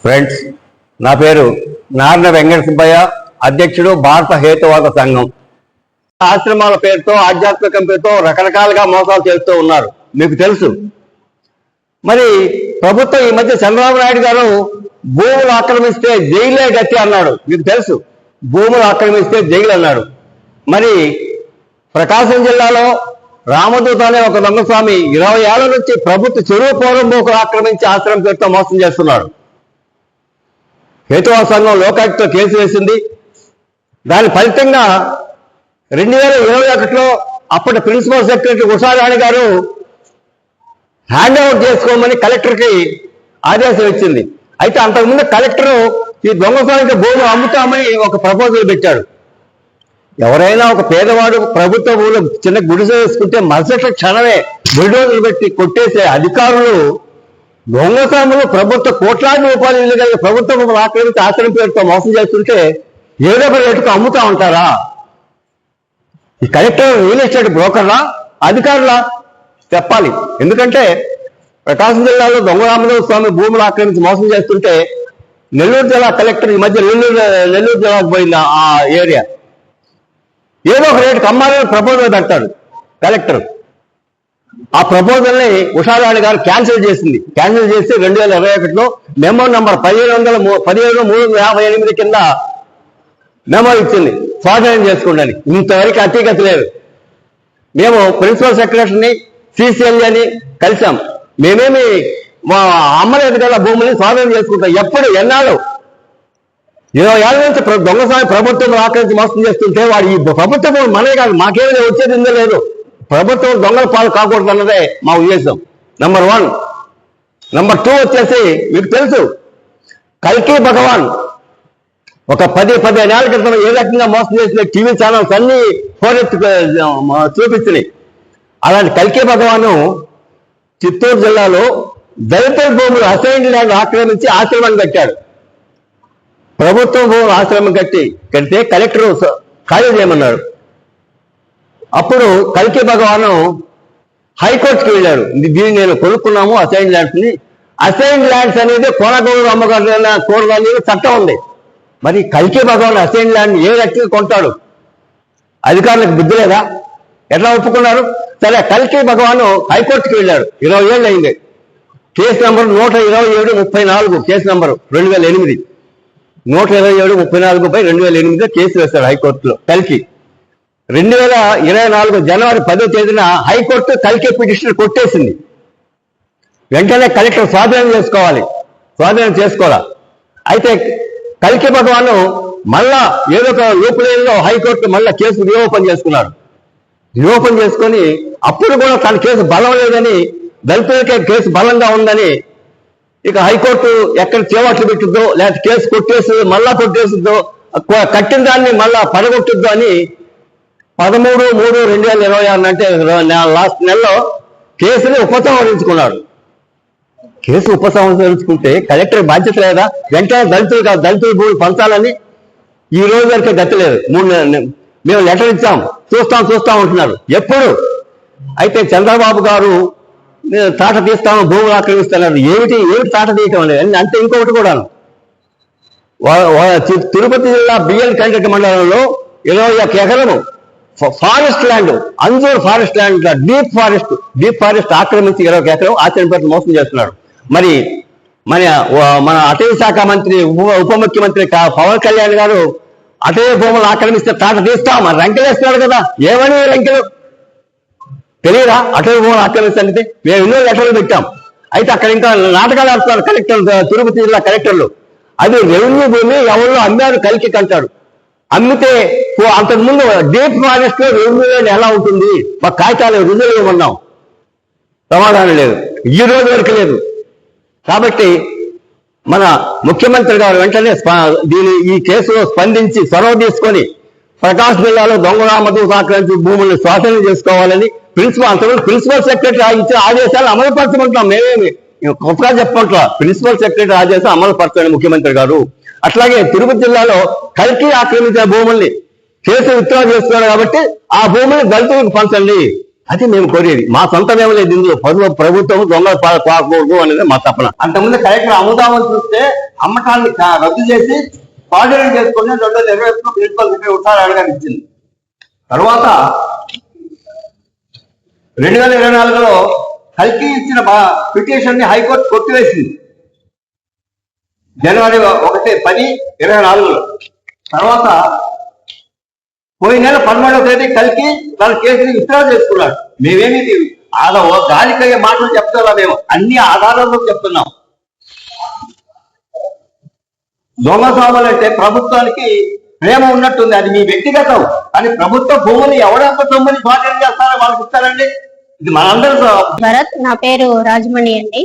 Friends, నా పేరు నార్న వెంకట సుబ్బయ్య, అధ్యక్షుడు భారత హేతువాద సంఘం. ఆశ్రమాల పేరుతో ఆధ్యాత్మికం పేరుతో రకరకాలుగా మోసాలు చేస్తూ ఉన్నారు, మీకు తెలుసు. మరి ప్రభుత్వం ఈ మధ్య చంద్రబాబు నాయుడు గారు భూములు ఆక్రమిస్తే జైలే గతి అన్నాడు, మీకు తెలుసు. భూములు ఆక్రమిస్తే జైలు అన్నాడు. మరి ప్రకాశం జిల్లాలో రామదూత అనే ఒక దొంగస్వామి 20 ఏళ్ల నుంచి ప్రభుత్వ చెరువు పూర్వంబోకులు ఆక్రమించి ఆశ్రమం పేరుతో మోసం చేస్తున్నాడు. హేతువాద సంఘం లోకాయుక్తతో కేసు వేసింది. దాని ఫలితంగా 2021లో అప్పటి ప్రిన్సిపల్ సెక్రటరీ ఉషారాణి గారు హ్యాండ్ ఓవర్ చేసుకోమని కలెక్టర్కి ఆదేశం ఇచ్చింది. అయితే అంతకుముందు కలెక్టరు ఈ దొంగస్వామికి భూములు అమ్ముతామని ఒక ప్రపోజల్ పెట్టాడు. ఎవరైనా ఒక పేదవాడు ప్రభుత్వ భూములు చిన్న గుడిసె వేసుకుంటే మరుసటి క్షణమే బుల్డోజర్లు పెట్టి కొట్టేసే అధికారులు దొంగస్వాములు ప్రభుత్వ కోట్లాది రూపాయలు ఇల్లు కలిగి ప్రభుత్వ భూములు ఆక్రమించి ఆశ్రమం పేరుతో మోసం చేస్తుంటే ఏదో ఒక రేటుకు అమ్ముతా ఉంటారా? ఈ కలెక్టర్ రియల్ ఎస్టేట్ బ్రోకర్లా, అధికారులా చెప్పాలి. ఎందుకంటే ప్రకాశం జిల్లాలో దొంగ రామదేవ స్వామి భూములు ఆక్రమించి మోసం చేస్తుంటే నెల్లూరు జిల్లా కలెక్టర్ ఈ మధ్య నెల్లూరు జిల్లాకు పోయింది. ఆ ఏరియా ఏదో ఒక రేటుకు అమ్మాలని ప్రపోజల్ పెడతాడు కలెక్టర్. ఆ ప్రపోజల్ని ఉషారాణి గారు క్యాన్సిల్ చేసింది. క్యాన్సిల్ చేసి 2021లో మెమో నంబర్ 17/358 కింద మెమో ఇచ్చింది, స్వాధీనం చేసుకోండి. ఇంతవరకు అతిగతి లేదు. మేము ప్రిన్సిపల్ సెక్రటరీని సిసిఎల్ అని కలిసాం. మేమేమి అమ్మలేదు కదా భూముల్ని స్వాధీనం చేసుకుంటాం. ఎప్పుడు ఎన్నాళ్ళు 20 ఏళ్ళ నుంచి దొంగస్వామి ప్రభుత్వం ఆక్రమించి మోసం చేస్తుంటే వాడు ఈ ప్రభుత్వం మనమే కాదు, మాకేమైనా వచ్చేది ఇందో లేదు. ప్రభుత్వం దొంగల పాలు కాకూడదు అన్నదే మా ఉద్దేశం. నెంబర్ 1. నెంబర్ 2 వచ్చేసి మీకు తెలుసు, కల్కి భగవాన్ ఒక 10-15 ఏళ్ల క్రితం ఏ రకంగా మోసం చేసిన టీవీ ఛానల్స్ అన్ని చూపించినాయి. అలాంటి కల్కి భగవాను చిత్తూరు జిల్లాలో దళితుల భూములు అసైన్డ్ ల్యాండ్ ఆక్రమించి ఆశ్రమం కట్టాడు. ప్రభుత్వం భూములు ఆశ్రమం కడితే కలెక్టర్ ఖాళీ చేయమన్నాడు. అప్పుడు కల్కి భగవాను హైకోర్టుకి వెళ్ళారు. దీన్ని నేను కొనుక్కున్నాము అసైన్డ్ ల్యాండ్స్ని. అసైన్డ్ ల్యాండ్స్ అనేది కొనకూడదు, అమ్మకూడదు అనేది చట్టం ఉంది. మరి కల్కి భగవాన్ అసైన్డ్ ల్యాండ్ ఏ రకంగా కొంటాడు? అధికారులకు బుద్ధి లేదా? ఎట్లా ఒప్పుకున్నారు? సరే, కల్కి భగవాను హైకోర్టుకి వెళ్ళాడు. 20 ఏళ్ళు అయింది. Case number 127/34, case number 2008. 127/34/2008 case వేశాడు హైకోర్టులో కల్కి. 2024 జనవరి 10వ తేదీన హైకోర్టు కల్కి పిటిషన్ కొట్టేసింది. వెంటనే కలెక్టర్ స్వాధీనం చేసుకోవాలా. అయితే కల్కి భగవాను మళ్ళా ఏదో ఒక లూపులేలో హైకోర్టు మళ్ళా కేసు రీఓపెన్ చేసుకున్నాడు. రీఓపెన్ చేసుకొని అప్పుడు కూడా తన కేసు బలం లేదని, దళితులకే కేసు బలంగా ఉందని ఇక హైకోర్టు ఎక్కడ చేవట్లు పెట్టుద్దో, లేకపోతే కేసు కొట్టేస్తుందో, మళ్ళా కొట్టేస్తుందో, కట్టిన దాన్ని మళ్ళా పడగొట్టుద్దో అని 13/3/2026 అంటే లాస్ట్ నెలలో కేసుని ఉపసంహరించుకున్నాడు. కేసు ఉపసంహరించుకుంటే కలెక్టర్ బాధ్యత లేదా? వెంటనే దళితులు భూములు పంచాలని ఈ రోజు వరకే గతి లేదు. మేము లెటర్ ఇచ్చాం, చూస్తాం ఉంటున్నారు. ఎప్పుడు? అయితే చంద్రబాబు గారు తాట తీస్తాము, భూములు ఆక్రమిస్తున్నారు. ఏమిటి తాట తీయటం అనేది అంటే ఇంకొకటి కూడాను. తిరుపతి జిల్లా బిఎల్ కండ్రెడ్డి మండలంలో 21 ఎకరము ఫారెస్ట్ ల్యాండ్, అంజూర్ ఫారెస్ట్ ల్యాండ్, డీప్ ఫారెస్ట్ ఆక్రమించి 21 ఎకరం ఆచరణ మోసం చేస్తున్నాడు. మరి మన అటవీ శాఖ మంత్రి, ఉప ముఖ్యమంత్రి పవన్ కళ్యాణ్ గారు అటవీ భూములు ఆక్రమిస్తే తాట తీస్తాం మరి రంకెలేస్తున్నాడు కదా. ఏమని రంకెలు తెలియదా? అటవీ భూములు ఆక్రమిస్తే మేము ఎన్నో లెటర్లు పెట్టాం. అయితే అక్కడ ఇంకా నాటకాలు ఆడుతున్నారు కలెక్టర్, తిరుపతి జిల్లా కలెక్టర్లు. అది రెవెన్యూ భూమి ఎవరిలో అమ్మారు కల్కి అంటాడు. అమ్మితే అంతకుముందు డీప్ ఫారెస్ట్ లో రెవెన్యూ ఎలా ఉంటుంది? మా కాగితాలు రుజువులు ఏమన్నాం, సమాధానం లేదు, ఈ రోజు వరకు లేదు. కాబట్టి మన ముఖ్యమంత్రి గారు వెంటనే ఈ కేసులో స్పందించి చొరవ తీసుకొని ప్రకాశం జిల్లాలో దొంగ రామదేవ ఆక్రమించి భూములను స్వాధీనం చేసుకోవాలని ప్రిన్సిపల్ సెక్రటరీ ఇచ్చిన ఆదేశాలు అమలు పరచమంటున్నాం. మేమేమి కొత్తగా చెప్పమంటున్నా. ప్రిన్సిపల్ సెక్రటరీ ఆదేశాలు అమలు పరచండి ముఖ్యమంత్రి గారు. అట్లాగే తిరుపతి జిల్లాలో కల్కి ఆక్రమించిన భూముల్ని కేసు విత్డ్రా చేస్తున్నారు కాబట్టి ఆ భూముల్ని దళితులకు పంచండి. అది మేము కోరేది. మా సొంతమేమో లేదు ఇందులో. ప్రభుత్వం దొంగలు పాకూడదు అనేది మా తపన. అంతకుముందు కలెక్టర్ అమ్ముదామని చూస్తే అమ్మకాన్ని రద్దు చేసి స్వాధీనం చేసుకుని 2021 ప్రిన్సిపల్ సెక్రటరీ ఉత్తరాలు ఇచ్చింది. తర్వాత 2024లో కల్కి ఇచ్చిన పిటిషన్ ని హైకోర్టు కొట్టివేసింది. జనవరి 1/10/24లో. తర్వాత పోయిన నెల 13వ తేదీ కల్కి వాళ్ళ కేసుని విత్డ్రా చేసుకున్నాడు. మేమేమి గాలికయ్యే మాటలు చెప్తున్నా, మేము అన్ని ఆధారాలతో చెప్తున్నాం. దొంగ స్వాములు అంటే ప్రభుత్వానికి ప్రేమ ఉన్నట్టుంది, అది మీ వ్యక్తిగతం. కానీ ప్రభుత్వ భూములు ఎవడంత తొమ్మిది స్వాధీనం చేస్తారో వాళ్ళకి ఇస్తారండి. ఇది మనందరూ. భరత్, నా పేరు రాజమణి అండి.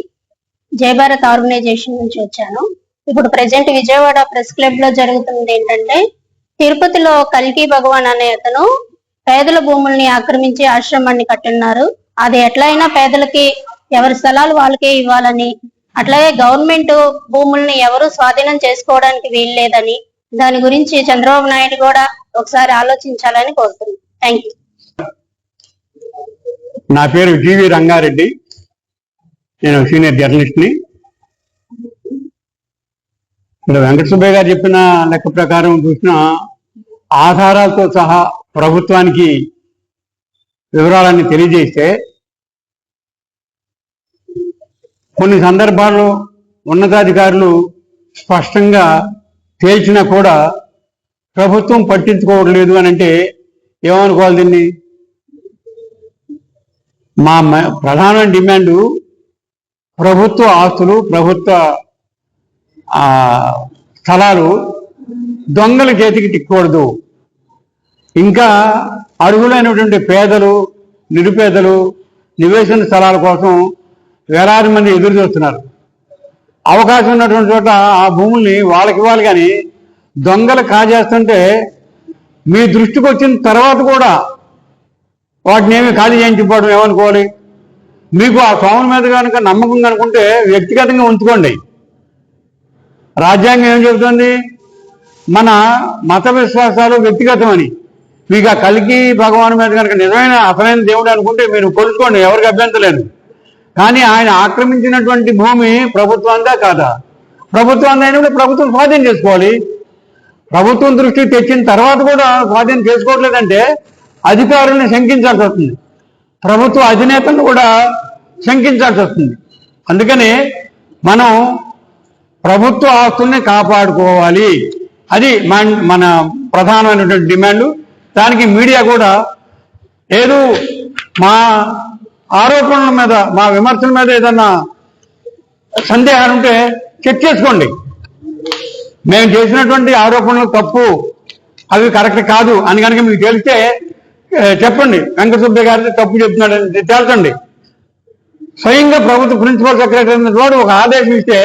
జై భారత్ ఆర్గనైజేషన్ నుంచి వచ్చాను. ఇప్పుడు ప్రెసెంట్ విజయవాడ ప్రెస్ క్లబ్ లో జరుగుతుంది ఏంటంటే, తిరుపతిలో కల్కి భగవాన్ అనే అతను పేదల భూముల్ని ఆక్రమించి ఆశ్రమాన్ని కట్టున్నారు. అది ఎట్లయినా పేదలకి ఎవరి స్థలాలు వాళ్ళకే ఇవ్వాలని, అట్లాగే గవర్నమెంట్ భూముల్ని ఎవరు స్వాధీనం చేసుకోవడానికి వీల్లేదని, దాని గురించి చంద్రబాబు నాయుడు కూడా ఒకసారి ఆలోచించాలని కోరుతున్నాను. Thank you. నా పేరు జీవి రంగారెడ్డి. నేను సీనియర్ జర్నలిస్ట్ ని. ఇక్కడ వెంకట సుబ్బయ్య గారు చెప్పిన లెక్క ప్రకారం చూసిన ఆధారాలతో సహా ప్రభుత్వానికి వివరాలన్నీ తెలియజేస్తే, కొన్ని సందర్భాల్లో ఉన్నతాధికారులు స్పష్టంగా తేల్చినా కూడా ప్రభుత్వం పట్టించుకోవట్లేదు అని అంటే ఏమనుకోవాలి దీన్ని? మా ప్రధాన డిమాండు ప్రభుత్వ ఆస్తులు, ప్రభుత్వ స్థలాలు దొంగల చేతికి చిక్కకూడదు. ఇంకా అర్హులైనటువంటి పేదలు, నిరుపేదలు నివేశన స్థలాల కోసం వేలాది మంది ఎదురు చూస్తున్నారు. అవకాశం ఉన్నటువంటి చోట ఆ భూముల్ని వాళ్ళకి ఇవ్వాలి. కానీ దొంగలు కాజేస్తుంటే మీ దృష్టికి వచ్చిన తర్వాత కూడా వాటిని ఏమి ఖాళీ చేయించిపోవడం ఏమనుకోవాలి? మీకు ఆ స్వాముల మీద కనుక నమ్మకం కనుకుంటే వ్యక్తిగతంగా ఉంచుకోండి. రాజ్యాంగం ఏం చెబుతుంది? మన మత విశ్వాసాలు వ్యక్తిగతమని. మీకు ఆ కల్కి భగవాన్ మీద కనుక నిజమైన అసలైన దేవుడు అనుకుంటే మీరు కొలుసుకోండి, ఎవరికి అభ్యంతరం. కానీ ఆయన ఆక్రమించినటువంటి భూమి ప్రభుత్వందా కాదా? ప్రభుత్వం అయినప్పుడు ప్రభుత్వం స్వాధీనం చేసుకోవాలి. ప్రభుత్వం దృష్టికి తెచ్చిన తర్వాత కూడా స్వాధీనం చేసుకోవట్లేదంటే అధికారులను శంకించాల్సి వస్తుంది, ప్రభుత్వ అధినేతను కూడా శంకించాల్సి వస్తుంది. అందుకని మనం ప్రభుత్వ ఆస్తుల్ని కాపాడుకోవాలి. అది మన ప్రధానమైనటువంటి డిమాండ్. దానికి మీడియా కూడా ఏదో మా ఆరోపణల మీద, మా విమర్శల మీద ఏదన్నా సందేహాలు ఉంటే చెక్ చేసుకోండి. మేము చేసినటువంటి ఆరోపణలు తప్పు, అవి కరెక్ట్ కాదు అని కనుక మీకు తెలిస్తే చెప్పండి. వెంకట సుబ్బయ్య గారిని తప్పు చెప్తున్నాడని తేల్చండి. స్వయంగా ప్రభుత్వ ప్రిన్సిపల్ సెక్రటరీ కూడా ఒక ఆదేశం ఇస్తే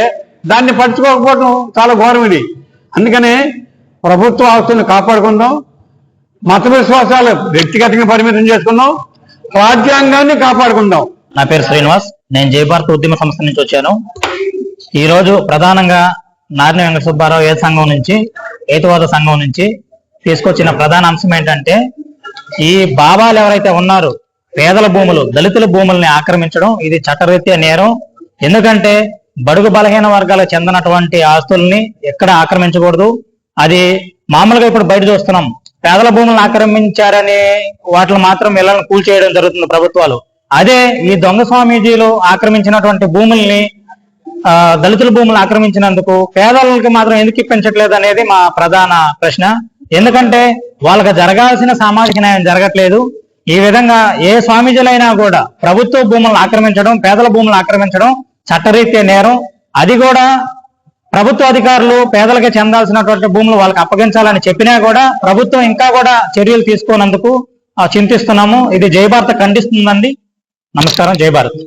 దాన్ని పట్టించుకోకపోవడం చాలా ఘోరం ఇది. అందుకనే ప్రభుత్వ ఆస్తులను కాపాడుకుందాం, మత విశ్వాసాలు వ్యక్తిగతంగా పరిమితం చేసుకుందాం, రాజ్యాంగాన్ని కాపాడుకుందాం. నా పేరు శ్రీనివాస్. నేను జై భారత్ ఉద్యమ సంస్థ నుంచి వచ్చాను. ఈ రోజు ప్రధానంగా నారిని వెంకట సుబ్బారావు ఏ సంఘం నుంచి, హేతువాద సంఘం నుంచి తీసుకొచ్చిన ప్రధాన అంశం ఏంటంటే, ఈ బాబాలు ఎవరైతే ఉన్నారో పేదల భూములు, దళితుల భూముల్ని ఆక్రమించడం ఇది చట్టరీత్యా నేరం. ఎందుకంటే బడుగు బలహీన వర్గాలకు చెందినటువంటి ఆస్తుల్ని ఎక్కడ ఆక్రమించకూడదు. అది మామూలుగా ఇప్పుడు బయట చూస్తున్నాం, పేదల భూములను ఆక్రమించారని వాటిని మాత్రం ఇళ్లను కూల్చేయడం జరుగుతుంది ప్రభుత్వాలు. అదే ఈ దొంగ స్వామీజీలు ఆక్రమించినటువంటి భూముల్ని, దళితుల భూములు ఆక్రమించినందుకు పేదలకి మాత్రం ఎందుకు ఇప్పించట్లేదు అనేది మా ప్రధాన ప్రశ్న. ఎందుకంటే వాళ్ళకి జరగాల్సిన సామాజిక న్యాయం జరగట్లేదు. ఈ విధంగా ఏ స్వామీజీలైనా కూడా ప్రభుత్వ భూములను ఆక్రమించడం, పేదల భూములను ఆక్రమించడం చట్టరీత్యా నేరం. అది కూడా ప్రభుత్వ అధికారులు పేదలకు చెందాల్సినటువంటి భూములు వాళ్ళకి అప్పగించాలని చెప్పినా కూడా ప్రభుత్వం ఇంకా కూడా చర్యలు తీసుకోనందుకు చింతిస్తున్నాము. ఇది జై భారత్ ఖండిస్తుందండి. నమస్కారం. జై భారత్.